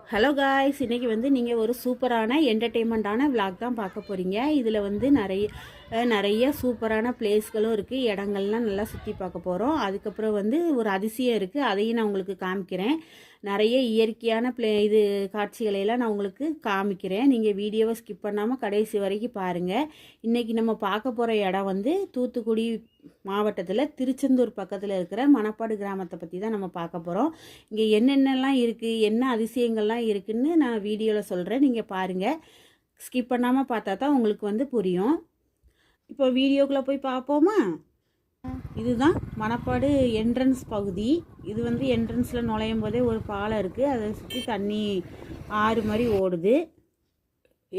Hello guys, இன்றைக்கி வந்து நீங்கள் ஒரு சூப்பரான என்டர்டெயின்மெண்ட்டான விளாக் தான் பார்க்க போகிறீங்க. இதில் வந்து நிறைய சூப்பரான பிளேஸ்களும் இருக்குது, இடங்கள்லாம் நல்லா சுற்றி பார்க்க போகிறோம். அதுக்கப்புறம் வந்து ஒரு அதிசயம் இருக்குது, அதையும் நான் உங்களுக்கு காமிக்கிறேன். நிறைய இயற்கையான காட்சிகளையெல்லாம் நான் உங்களுக்கு காமிக்கிறேன். நீங்கள் வீடியோவை ஸ்கிப் பண்ணாமல் கடைசி வரைக்கும் பாருங்கள். இன்றைக்கி நம்ம பார்க்க போகிற இடம் வந்து தூத்துக்குடி மாவட்டத்தில் திருச்செந்தூர் பக்கத்தில் இருக்கிற மணப்பாடு கிராமத்தை பற்றி தான் நம்ம பார்க்க போகிறோம். இங்கே என்னென்னலாம் இருக்குது, என்ன அதிசயங்கள்லாம் இருக்குதுன்னு நான் வீடியோவில் சொல்கிறேன், நீங்கள் பாருங்கள். ஸ்கிப் பண்ணாமல் பார்த்தா தான் உங்களுக்கு வந்து புரியும். இப்போ வீடியோக்குள்ளே போய் பார்ப்போமா? இதுதான் மணப்பாடு என்ட்ரன்ஸ் பகுதி. இது வந்து என்ட்ரன்ஸில் நுழையும் போதே ஒரு பாலம் இருக்குது, அதை சுற்றி தண்ணி ஆறு மாதிரி ஓடுது.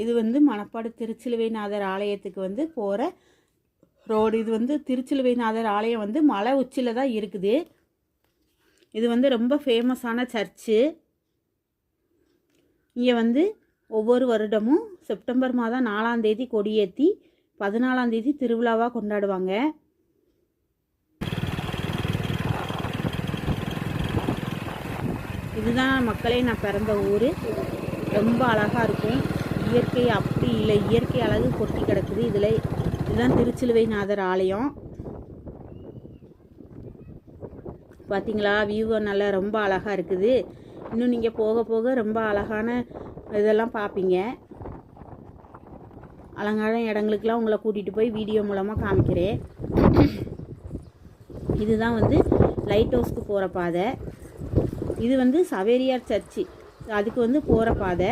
இது வந்து மணப்பாடு திருச்சிலுவைநாதர் ஆலயத்துக்கு வந்து போகிற ரோடு. இது வந்து திருச்சிலுவைநாதர் ஆலயம் வந்து மலை உச்சியில் தான் இருக்குது. இது வந்து ரொம்ப ஃபேமஸான சர்ச்சு. இங்கே வந்து ஒவ்வொரு வருடமும் செப்டம்பர் மாதம் 4ஆம் தேதி கொடியேற்றி 14ஆம் தேதி திருவிழாவாக கொண்டாடுவாங்க. இதுதான் மக்களே நான் பிறந்த ஊர். ரொம்ப அழகாக இருக்கும். இயற்கை அப்படி இல்லை, இயற்கை அழகு கொட்டி கிடக்குது. இதுதான் திருச்சிலுவைநாதர் ஆலயம். பார்த்தீங்களா, வியூ நல்லா ரொம்ப அழகாக இருக்குது. இன்னும் நீங்கள் போக போக ரொம்ப அழகான இதெல்லாம் பார்ப்பீங்க. அழகான இடங்களுக்கெல்லாம் உங்களை கூட்டிகிட்டு போய் வீடியோ மூலமாக காமிக்கிறேன். இதுதான் வந்து லைட் ஹவுஸ்க்கு போகிற பாதை. இது வந்து சவேரியார் சர்ச்சு, அதுக்கு வந்து போகிற பாதை.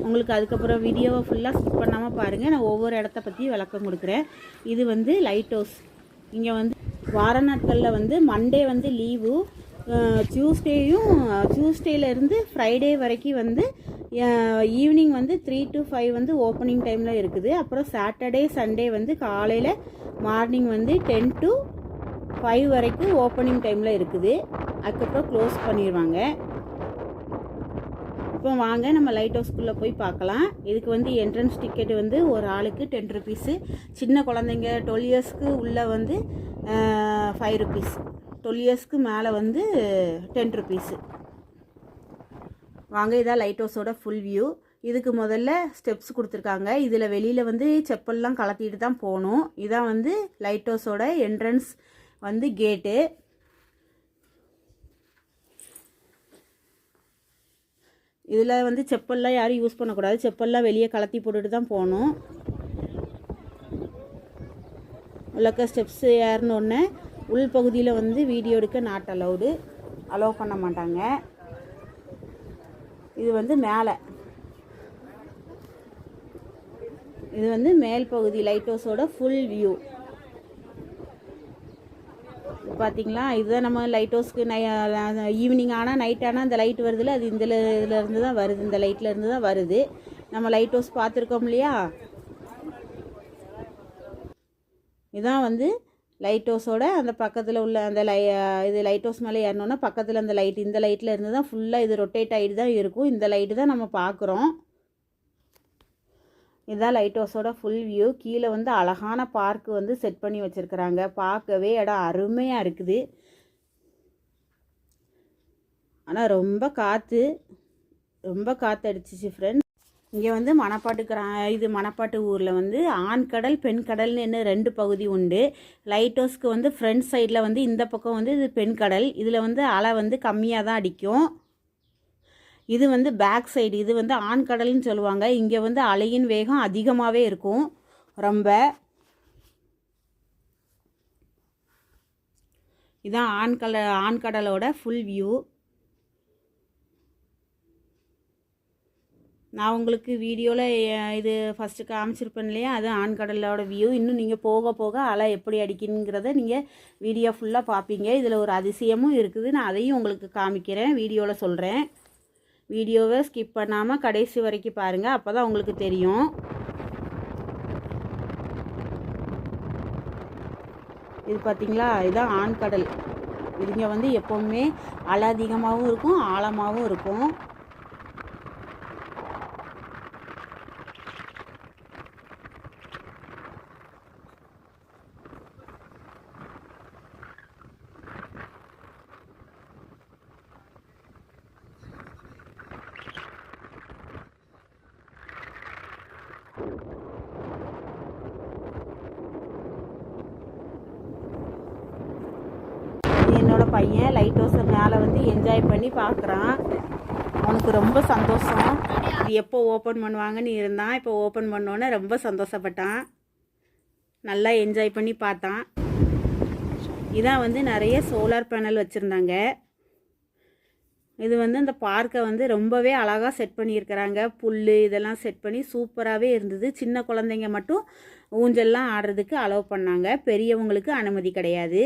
உங்களுக்கு அதுக்கப்புறம் வீடியோவை ஃபுல்லாக ஸ்கிப் பண்ணாமல் பாருங்கள், நான் ஒவ்வொரு இடத்த பற்றி விளக்கம் கொடுக்குறேன். இது வந்து லைட் ஹவுஸ். இங்கே வந்து வார நாட்களில் வந்து மண்டே வந்து லீவு, டியூஸ்டேலேருந்து ஃப்ரைடே வரைக்கும் வந்து ஈவினிங் வந்து 3 to 5 வந்து ஓப்பனிங் டைமில் இருக்குது. அப்புறம் சாட்டர்டே சண்டே வந்து காலையில் மார்னிங் வந்து 10 to 5 வரைக்கும் ஓப்பனிங் டைமில் இருக்குது. அதுக்கப்புறம் க்ளோஸ் பண்ணிடுவாங்க. இப்போ வாங்க நம்ம லைட் ஹவுஸ்க்குள்ளே போய் பார்க்கலாம். இதுக்கு வந்து என்ட்ரன்ஸ் டிக்கெட் வந்து ஒரு ஆளுக்கு 10 rupees. சின்ன குழந்தைங்க 12 yearsக்கு உள்ளே வந்து 5 rupees. 12 yearsக்கு மேலே வந்து 10 rupees. வாங்க, இதான் லைட் ஹவுஸோட ஃபுல் வியூ. இதுக்கு முதல்ல ஸ்டெப்ஸ் கொடுத்துருக்காங்க. இதில் வெளியில் வந்து செப்பல்லாம் கலத்திட்டு தான் போகணும். இதான் வந்து லைட் ஹவுஸோட என்ட்ரன்ஸ் வந்து கேட்டு. இதில் வந்து செப்பல்லாம் யாரும் யூஸ் பண்ணக்கூடாது. செப்பல்லாம் வெளியே கலத்தி போட்டுட்டு தான் போகணும். உள்ளக்க ஸ்டெப்ஸ் ஏறினோடனே உள்பகுதியில் வந்து வீடியோ எடுக்க நாட் அலோவ் பண்ண மாட்டாங்க. இது வந்து மேலே, இது வந்து மேல் பகுதி லைட் ஹவுஸோட ஃபுல் வியூ. பார்த்தீங்களா, இதுதான் நம்ம லைட் ஹவுஸ்க்கு ஈவினிங் ஆனால் நைட் ஆனால் அந்த லைட் வருதுல்ல, அது இதிலேருந்து தான் வருது, இந்த லைட்லேருந்து தான் வருது. நம்ம லைட் ஹவுஸ் பார்த்துருக்கோம் இல்லையா, இதுதான் வந்து லைட் ஹவுஸோட அந்த பக்கத்தில் உள்ள அந்த இது லைட் ஹவுஸ் மேலே ஏறினோன்னா பக்கத்தில் அந்த லைட், இந்த லைட்டில் இருந்து தான் ஃபுல்லாக இது ரொட்டேட் ஆகிட்டு தான் இருக்கும். இந்த லைட்டு தான் நம்ம பார்க்குறோம். இதுதான் லைட் ஹவுஸோட ஃபுல் வியூ. கீழே வந்து அழகான பார்க் வந்து செட் பண்ணி வச்சுருக்குறாங்க. பார்க்கவே இடம் அருமையாக இருக்குது. ஆனால் ரொம்ப காற்று அடிச்சிச்சு ஃப்ரெண்ட்ஸ். இங்கே வந்து மணப்பாட்டு ஊரில் வந்து ஆண் கடல் பெண் கடல்னு 2 பகுதி உண்டு. லைட் ஹவுஸ்க்கு வந்து ஃப்ரண்ட் சைடில் வந்து இந்த பக்கம் வந்து இது பெண் கடல். இதில் வந்து அலை வந்து கம்மியாக தான் அடிக்கும். இது வந்து பேக் சைடு, இது வந்து ஆண் கடல்னு சொல்லுவாங்க. இங்கே வந்து அலையின் வேகம் அதிகமாகவே இருக்கும் ரொம்ப. இதுதான் ஆண் கடலோட ஃபுல் வியூ. நான் உங்களுக்கு வீடியோவில் இது ஃபஸ்ட்டு காமிச்சிருப்பேன் இல்லையா, அது ஆண் கடலோட வியூ. இன்னும் நீங்கள் போக போக அலை எப்படி அடிக்குங்கிறத நீங்கள் வீடியோ ஃபுல்லாக பார்ப்பீங்க. இதில் ஒரு அதிசயமும் இருக்குது, நான் அதையும் உங்களுக்கு காமிக்கிறேன், வீடியோவில் சொல்கிறேன். வீடியோவை ஸ்கிப் பண்ணாமல் கடைசி வரைக்கும் பாருங்கள், அப்போ தான் உங்களுக்கு தெரியும். இது பார்த்திங்களா, இதுதான் ஆண் கடல். இதுங்க வந்து எப்போவுமே அலை அதிகமாகவும் இருக்கும், ஆழமாகவும் இருக்கும். என்னோட பையன் லைட் ஹவுஸ் மேலே வந்து என்ஜாய் பண்ணி பார்க்குறான். அவனுக்கு ரொம்ப சந்தோஷம். இது எப்போ ஓப்பன் பண்ணுவாங்கன்னு இருந்தான். இப்போ ஓப்பன் பண்ணோன்னே ரொம்ப சந்தோஷப்பட்டான். நல்லா என்ஜாய் பண்ணி பார்த்தான். இதான் வந்து நிறைய சோலார் பேனல் வச்சுருந்தாங்க. இது வந்து அந்த பார்க்கை வந்து ரொம்பவே அழகாக செட் பண்ணியிருக்கிறாங்க. புல் இதெல்லாம் செட் பண்ணி சூப்பராகவே இருந்தது. சின்ன குழந்தைங்க மட்டும் ஊஞ்சல்லாம் ஆடுறதுக்கு அலோவ் பண்ணாங்க. பெரியவங்களுக்கு அனுமதி கிடையாது.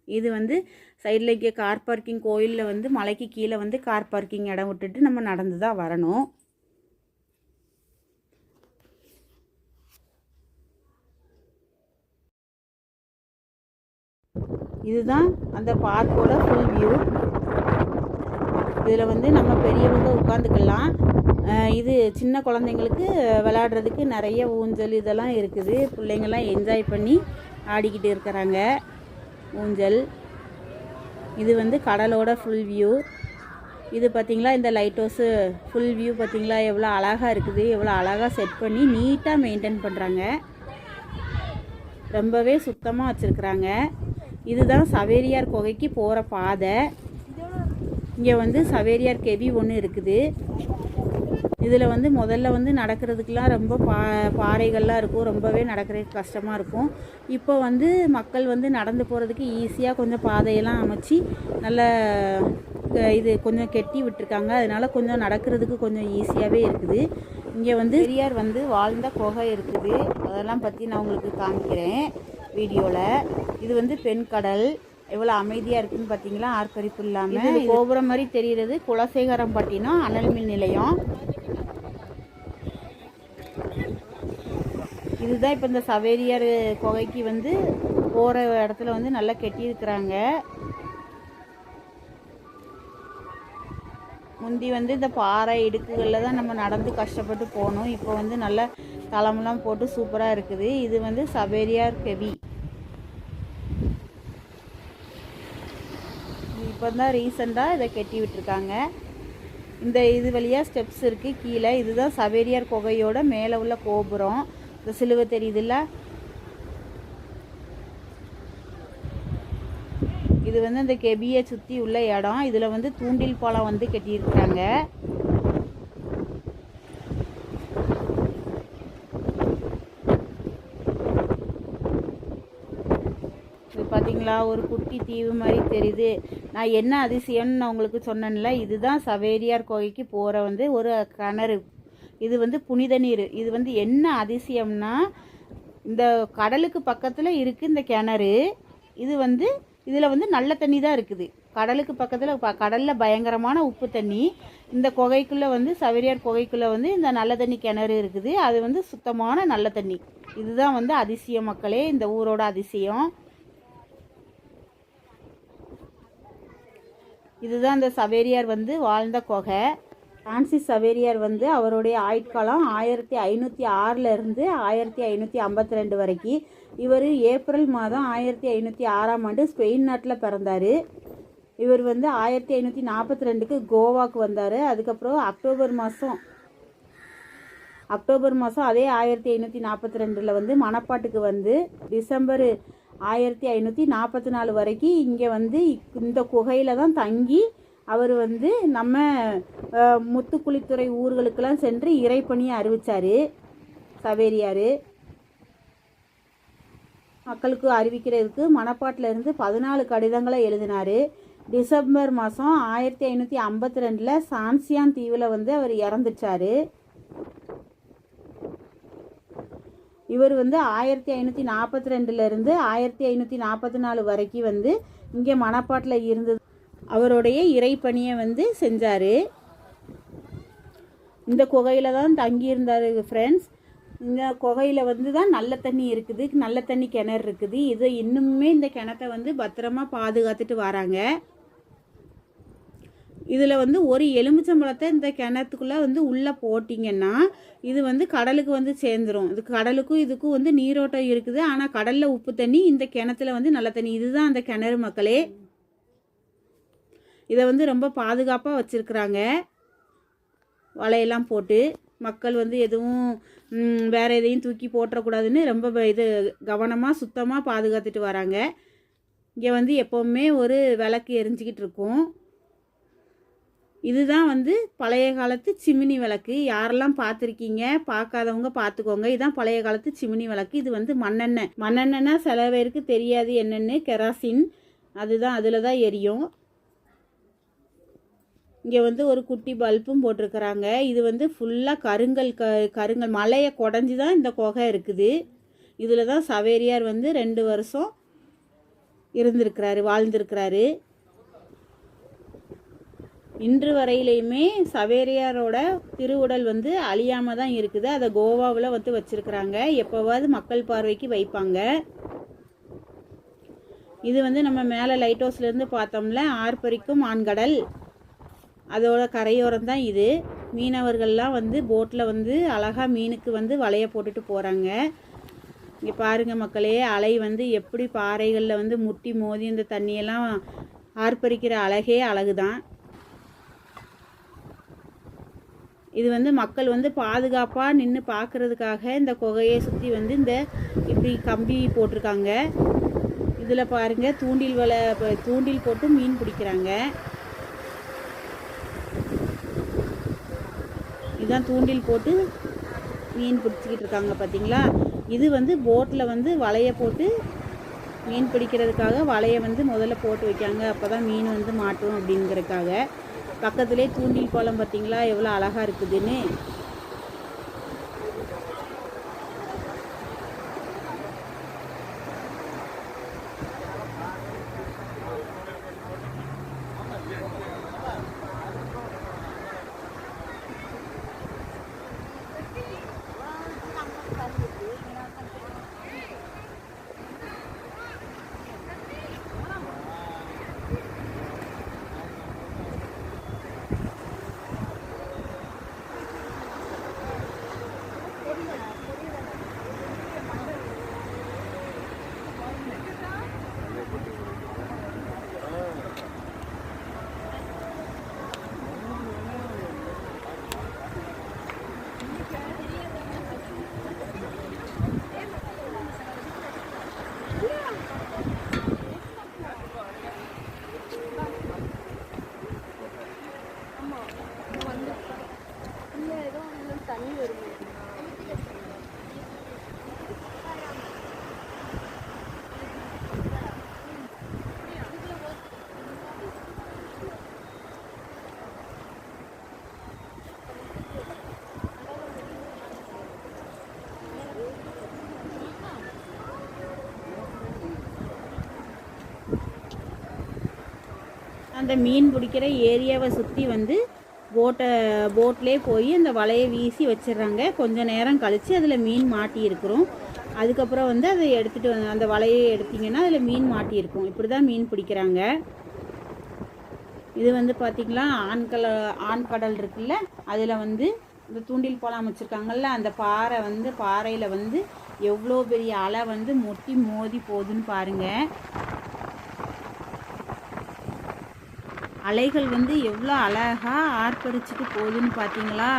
இது வந்து சைடில் இங்கே கார் பார்க்கிங், கோயிலில் வந்து மலைக்கு கீழே வந்து கார் பார்க்கிங் இடம் விட்டுட்டு நம்ம நடந்து தான் வரணும். இதுதான் அந்த பார்க்கோட ஃபுல் வியூ. இதில் வந்து நம்ம பெரியவங்க உட்காந்துக்கலாம். இது சின்ன குழந்தைங்களுக்கு விளையாடுறதுக்கு நிறைய ஊஞ்சல் இதெல்லாம் இருக்குது. பிள்ளைங்கள்லாம் என்ஜாய் பண்ணி ஆடிக்கிட்டு இருக்கிறாங்க ஊஞ்சல். இது வந்து கடலோட ஃபுல் வியூ. இது பார்த்திங்களா, இந்த லைட் ஹவுஸு ஃபுல் வியூ பார்த்திங்களா எவ்வளோ அழகாக இருக்குது. எவ்வளோ அழகாக செட் பண்ணி நீட்டாக மெயின்டைன் பண்ணுறாங்க. ரொம்பவே சுத்தமாக வச்சுருக்குறாங்க. இதுதான் சவேரியார் குகைக்கு போகிற பாதை. இங்கே வந்து சவேரியார் கெவி ஒன்று இருக்குது. இதில் வந்து முதல்ல வந்து நடக்கிறதுக்கெலாம் ரொம்ப பாறைகள்லாம் இருக்கும். ரொம்பவே நடக்கிறதுக்கு கஷ்டமாக இருக்கும். இப்போ வந்து மக்கள் வந்து நடந்து போகிறதுக்கு ஈஸியாக கொஞ்சம் பாதையெல்லாம் அமைச்சு நல்ல இது கொஞ்சம் கெட்டி விட்டுருக்காங்க. அதனால் கொஞ்சம் நடக்கிறதுக்கு கொஞ்சம் ஈஸியாகவே இருக்குது. இங்கே வந்து பெரியார் வந்து வாழ்ந்த குகை இருக்குது. அதெல்லாம் பற்றி நான் உங்களுக்கு காமிக்கிறேன் வீடியோவில். இது வந்து பெண்கடல் எவ்வளோ அமைதியாக இருக்குதுன்னு பார்த்தீங்களா, ஆர்ப்பரிப்பு இல்லாமல். கோபுரம் மாதிரி தெரிகிறது குலசேகரம்பட்டினம் அனல் மின் நிலையம். இதுதான் இப்போ இந்த சவேரியார் குகைக்கு வந்து போகிற இடத்துல வந்து நல்லா கெட்டியிருக்கிறாங்க. முந்தி வந்து இந்த பாறை இடுக்குகளில் தான் நம்ம நடந்து கஷ்டப்பட்டு போகணும். இப்போ வந்து நல்லா தளமெல்லாம் போட்டு சூப்பராக இருக்குது. இது வந்து சவேரியார் கெவி. இப்போ தான் ரீசெண்டாக இதை கெட்டி விட்டுருக்காங்க. இந்த இது வழியாக ஸ்டெப்ஸ் இருக்குது கீழே. இதுதான் சவேரியார் குகையோட மேலே உள்ள கோபுரம். இந்த சிலுவை தெரியுதுல்ல, இது வந்து இந்த கெபியை சுற்றி உள்ள இடம். இதில் வந்து தூண்டில் பாலம் வந்து கட்டியிருக்கிறாங்க. இது பார்த்தீங்களா, ஒரு குட்டி தீவு மாதிரி தெரியுது. நான் என்ன அதிசயம்னு நான் உங்களுக்கு சொன்னேன்ல, இதுதான் சவேரியார் குகைக்கு போகிற வந்து ஒரு கிணறு. இது வந்து புனித நீர். இது வந்து என்ன அதிசயம்னா, இந்த கடலுக்கு பக்கத்தில் இருக்குது இந்த கிணறு. இது வந்து இதில் வந்து நல்ல தண்ணி தான் இருக்குது. கடலுக்கு பக்கத்தில் கடலில் பயங்கரமான உப்பு தண்ணி. இந்த குகைக்குள்ளே வந்து சவேரியார் குகைக்குள்ளே வந்து இந்த நல்ல தண்ணி கிணறு இருக்குது. அது வந்து சுத்தமான நல்ல தண்ணி. இதுதான் வந்து அதிசயம் மக்களே, இந்த ஊரோட அதிசயம். இதுதான் இந்த சவேரியார் வந்து வாழ்ந்த குகை. பிரான்சிஸ் சவேரியார் வந்து அவருடைய ஆயுட்காலம் 1506 1552 வரைக்கும். இவர் ஏப்ரல் மாதம் 1506 ஸ்பெயின் நாட்டில் பிறந்தார். இவர் வந்து 1542 கோவாக்கு வந்தார். அதுக்கப்புறம் அக்டோபர் மாதம் அதே 1542 வந்து மணப்பாட்டுக்கு வந்து டிசம்பர் 1544 வரைக்கும் இங்கே வந்து இந்த குகையில் தான் தங்கி அவர் வந்து நம்ம முத்துக்குளித்துறை ஊர்களுக்கெல்லாம் சென்று இறைப்பணியை அறிவித்தார். சவேரியார் மக்களுக்கு அறிவிக்கிறதுக்கு மணப்பாட்டில் 14 கடிதங்களை எழுதினார். டிசம்பர் மாதம் 1552 சான்சியான் தீவில் வந்து அவர் இறந்துச்சார். இவர் வந்து 1542 1544 வரைக்கும் வந்து இங்கே மணப்பாட்டில் இருந்தது. அவருடைய இறைப்பணியை வந்து செஞ்சார். இந்த குகையில் தான் தங்கியிருந்தார் ஃப்ரெண்ட்ஸ். இந்த குகையில் வந்து தான் நல்ல தண்ணி இருக்குது, நல்ல தண்ணி கிணறு இருக்குது. இதை இன்னுமே இந்த கிணத்தை வந்து பத்திரமா பாதுகாத்துட்டு வராங்க. இதில் வந்து ஒரு எலுமிச்சம்பழத்தை இந்த கிணத்துக்குள்ளே வந்து உள்ளே போட்டிங்கன்னா இது வந்து கடலுக்கு வந்து சேர்ந்துடும். இது கடலுக்கும் இதுக்கும் வந்து நீரோட்டம் இருக்குது. ஆனால் கடலில் உப்பு தண்ணி, இந்த கிணத்துல வந்து நல்ல தண்ணி. இதுதான் அந்த கிணறு மக்களே. இதை வந்து ரொம்ப பாதுகாப்பாக வச்சுருக்குறாங்க. வலையெல்லாம் போட்டு மக்கள் வந்து எதுவும் வேறு எதையும் தூக்கி போட்டுறக்கூடாதுன்னு ரொம்ப இது கவனமாக சுத்தமாக பாதுகாத்துட்டு வராங்க. இங்கே வந்து எப்போவுமே ஒரு விளக்கு எரிஞ்சிக்கிட்டு இருக்கும். இதுதான் வந்து பழைய காலத்து சிமினி விளக்கு. யாரெல்லாம் பார்த்துருக்கீங்க, பார்க்காதவங்க பார்த்துக்கோங்க. இதுதான் பழைய காலத்து சிமினி விளக்கு. இது வந்து மண்ணெண்ணெய்னா சில பேருக்கு தெரியாது என்னென்னு, கெராசின் அதுதான், அதில் தான் எரியும். இங்கே வந்து ஒரு குட்டி பல்பும் போட்டிருக்கிறாங்க. இது வந்து ஃபுல்லாக கருங்கல் மலையை குடஞ்சி தான் இந்த குகை இருக்குது. இதில் தான் சவேரியார் வந்து 2 வருஷம் வாழ்ந்திருக்கிறாரு. இன்று வரையிலையுமே சவேரியாரோட திருவுடல் வந்து அழியாமல் தான் இருக்குது. அதை கோவாவில் வந்து வச்சுருக்கிறாங்க. எப்போவாவது மக்கள் பார்வைக்கு வைப்பாங்க. இது வந்து நம்ம மேலே லைட் ஹவுஸ்லேருந்து பார்த்தோம்ல, ஆர்ப்பரிக்கும் ஆண்கடல், அதோட கரையோரம் தான் இது. மீனவர்கள்லாம் வந்து போட்டில் வந்து அழகாக மீனுக்கு வந்து வலையை போட்டுட்டு போகிறாங்க. இங்கே பாருங்கள் மக்களே, அலை வந்து எப்படி பாறைகளில் வந்து முட்டி மோதி இந்த தண்ணியெல்லாம் ஆர்ப்பரிக்கிற அழகே அழகு தான். இது வந்து மக்கள் வந்து பாதுகாப்பாக நின்று பார்க்குறதுக்காக இந்த குகையை சுற்றி வந்து இந்த இப்படி கம்பி போட்டிருக்காங்க. இதில் பாருங்கள் தூண்டில் போட்டு மீன் பிடிக்கிறாங்க. இதுதான் தூண்டில் போட்டு மீன் பிடிச்சிக்கிட்டு இருக்காங்க பார்த்தீங்களா. இது வந்து போட்டில் வந்து வலையை போட்டு மீன் பிடிக்கிறதுக்காக வலையை வந்து முதல்ல போட்டு வைக்காங்க. அப்போ தான் மீன் வந்து மாட்டும் அப்படிங்கிறதுக்காக. பக்கத்துலேயே தூண்டில் பாலம் பார்த்தீங்களா எவ்வளோ அழகாக இருக்குதுன்னு. அந்த மீன் பிடிக்கிற ஏரியாவை சுற்றி வந்து போட்லேயே போய் அந்த வலையை வீசி வச்சிடுறாங்க. கொஞ்சம் நேரம் கழித்து அதில் மீன் மாட்டி இருக்கிறோம். அதுக்கப்புறம் வந்து அதை எடுத்துகிட்டு அந்த வலையை எடுத்திங்கன்னா அதில் மீன் மாட்டி இருக்கும். இப்படி தான் மீன் பிடிக்கிறாங்க. இது வந்து பார்த்திங்களா ஆண்கடல் இருக்குல்ல, அதில் வந்து இந்த தூண்டில் பாலம் அமைச்சிருக்காங்கல்ல, அந்த பாறையில் வந்து எவ்வளோ பெரிய அலை வந்து முட்டி மோதி போகுதுன்னு பாருங்கள். அலைகள் வந்து எவ்வளோ அழகாக ஆர்ப்பரிச்சுட்டு போகுதுன்னு பார்த்தீங்களா.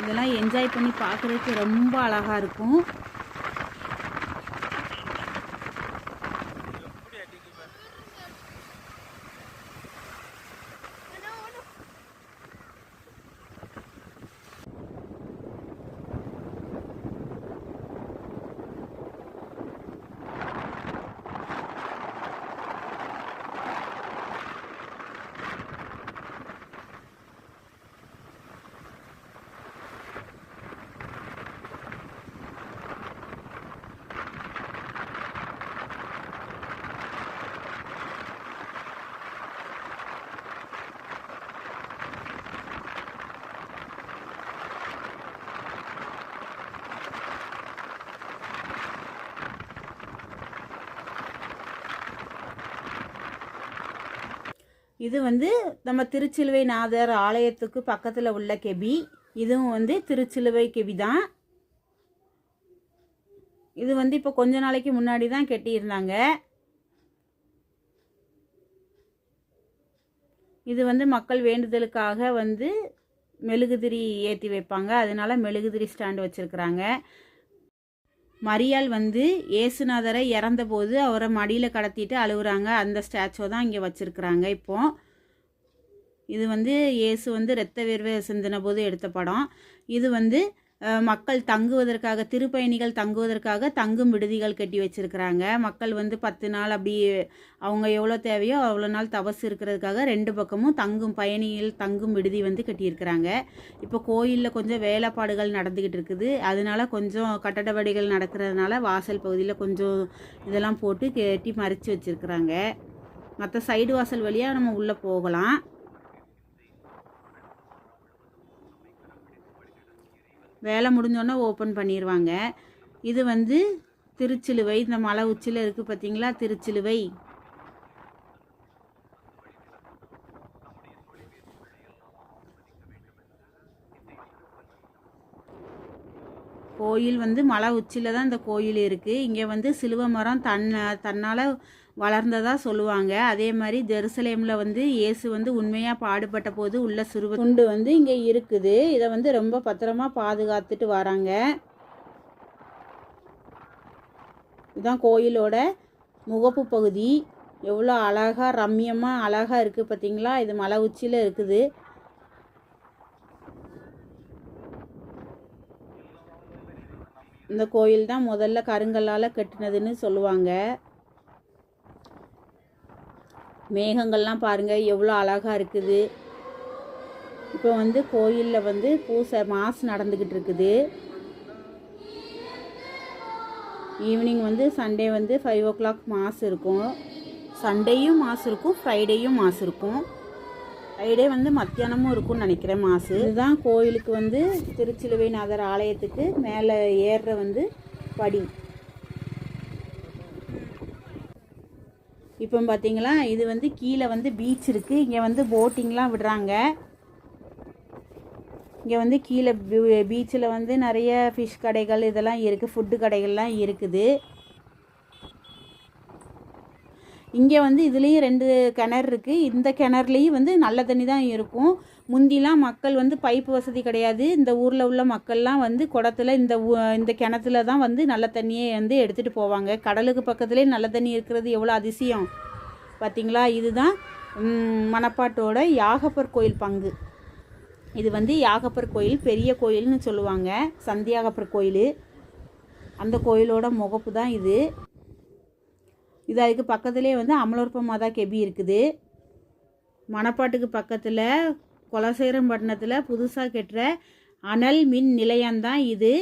இதெல்லாம் என்ஜாய் பண்ணி பார்க்குறதுக்கு ரொம்ப அழகாக இருக்கும். இது வந்து நம்ம திருச்சிலுவை நாதர் ஆலயத்துக்கு பக்கத்தில் உள்ள கெபி. இதுவும் வந்து திருச்சிலுவை கெபி தான். இது வந்து இப்போ கொஞ்ச நாளைக்கு முன்னாடி தான் கட்டியிருந்தாங்க. இது வந்து மக்கள் வேண்டுதலுக்காக வந்து மெழுகுதிரி ஏற்றி வைப்பாங்க, அதனால மெழுகுதிரி ஸ்டாண்டு வச்சுருக்குறாங்க. மரியாள் வந்து ஏசுநாதரை இறந்தபோது அவரை மடியில் கடத்திட்டு அழுகுறாங்க, அந்த ஸ்டாச்சுவை தான் இங்கே வச்சுருக்குறாங்க. இப்போது இது வந்து இயேசு வந்து இரத்த வேர்வை சிந்தின போது எடுத்த படம். இது வந்து மக்கள் தங்குவதற்காக, திருப்பயணிகள் தங்குவதற்காக தங்கும் விடுதிகள் கட்டி வச்சுருக்கிறாங்க. மக்கள் வந்து 10 நாள் அப்படி அவங்க எவ்வளோ தேவையோ அவ்வளோ நாள் தபசு இருக்கிறதுக்காக 2 பக்கமும் பயணிகள் தங்கும் விடுதி வந்து கட்டியிருக்கிறாங்க. இப்போ கோயிலில் கொஞ்சம் வேலைப்பாடுகள் நடந்துக்கிட்டு இருக்குது, அதனால கொஞ்சம் கட்டட பணிகள் நடக்கிறதுனால வாசல் பகுதியில் கொஞ்சம் இதெல்லாம் போட்டு கட்டி மறைச்சி வச்சுருக்குறாங்க. மற்ற சைடு வாசல் வழியாக நம்ம உள்ளே போகலாம். வேலை முடிஞ்சோன்னே ஓப்பன் பண்ணிடுவாங்க. இது வந்து திருச்சிலுவை, இந்த மலை உச்சியில் இருக்குது பார்த்தீங்களா, திருச்சிலுவை. கோயில் வந்து மலை உச்சியில் தான் இந்த கோயில் இருக்குது. இங்கே வந்து சிலுவை மரம் தன்னால் வளர்ந்ததாக சொல்லுவாங்க. அதே மாதிரி ஜெருசலேமில் வந்து இயேசு வந்து உண்மையாக பாடுபட்ட போது உள்ள துண்டு வந்து இங்கே இருக்குது. இதை வந்து ரொம்ப பத்திரமா பாதுகாத்துட்டு வராங்க. இதுதான் கோயிலோட முகப்பு பகுதி. எவ்வளோ அழகாக ரம்யமாக அழகாக இருக்குது பார்த்தீங்களா. இது மலை உச்சியில் இருக்குது. இந்த கோயில் தான் முதல்ல கருங்கல்லால் கட்டினதுன்னு சொல்லுவாங்க. மேகங்கள்லாம் பாருங்கள் எவ்வளோ அழகாக இருக்குது. இப்போ வந்து கோயிலில் வந்து பூசை மாஸ் நடந்துக்கிட்டு இருக்குது. ஈவினிங் வந்து சண்டே வந்து 5 o'clock மாஸ் இருக்கும். சண்டேயும் மாஸ் இருக்கும், ஃப்ரைடேயும் மாஸ் இருக்கும். ஃப்ரைடே வந்து மத்தியானமும் இருக்கும்னு நினைக்கிறேன் மாசு. இதுதான் கோயிலுக்கு வந்து திருச்சிலுவைநாதர் ஆலயத்துக்கு மேலே ஏறுற வந்து படி. இப்போ பார்த்தீங்களா, இது வந்து கீழே வந்து பீச் இருக்குது. இங்கே வந்து போட்டிங்லாம் விடுறாங்க. இங்கே வந்து கீழே பீச்சில் வந்து நிறைய ஃபிஷ் கடைகள் இதெல்லாம் இருக்குது, ஃபுட்டு கடைகள்லாம் இருக்குது. இங்கே வந்து இதுலேயும் 2 கிணறு இருக்குது. இந்த கிணறுலேயும் வந்து நல்ல தண்ணி தான் இருக்கும். முந்திலாம் மக்கள் வந்து பைப்பு வசதி கிடையாது. இந்த ஊரில் உள்ள மக்கள்லாம் வந்து குடத்துல இந்த கிணத்துல தான் வந்து நல்ல தண்ணியை வந்து எடுத்துகிட்டு போவாங்க. கடலுக்கு பக்கத்துலேயே நல்ல தண்ணி இருக்கிறது எவ்வளோ அதிசயம் பார்த்திங்களா. இதுதான் மணப்பாட்டோட யாகப்பர் கோயில் பங்கு. இது வந்து யாகப்பர் கோயில், பெரிய கோயில்னு சொல்லுவாங்க. சந்தியாகப்பர் கோயில், அந்த கோயிலோட முகப்பு தான் இது. இது அதுக்கு பக்கத்துலேயே வந்து அமலோற்ப மாதா கெபி இருக்குது. மணப்பாட்டுக்கு பக்கத்தில் கொலசேரம்பட்டினத்தில் புதுசாக கட்டுற அனல் மின் நிலையம்தான் இது.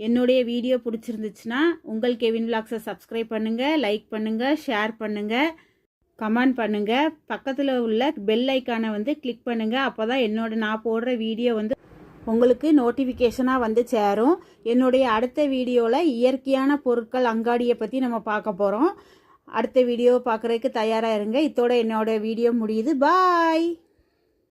என்னுடைய வீடியோ பிடிச்சிருந்துச்சுன்னா உங்கள் கெவின் விலாக்ஸை சப்ஸ்கிரைப் பண்ணுங்கள், லைக் பண்ணுங்கள், ஷேர் பண்ணுங்கள், கமெண்ட் பண்ணுங்கள். பக்கத்தில் உள்ள பெல் ஐக்கானை வந்து கிளிக் பண்ணுங்கள். அப்போ தான் நான் போடுற வீடியோ வந்து உங்களுக்கு நோட்டிஃபிகேஷனாக வந்து சேரும். என்னுடைய அடுத்த வீடியோவில் இயற்கையான பொருட்கள் அங்காடியை பற்றி நம்ம பார்க்க போகிறோம். அடுத்த வீடியோ பார்க்குறதுக்கு தயாராக இருங்க. இதோட என்னோடய வீடியோ முடியுது. பாய்.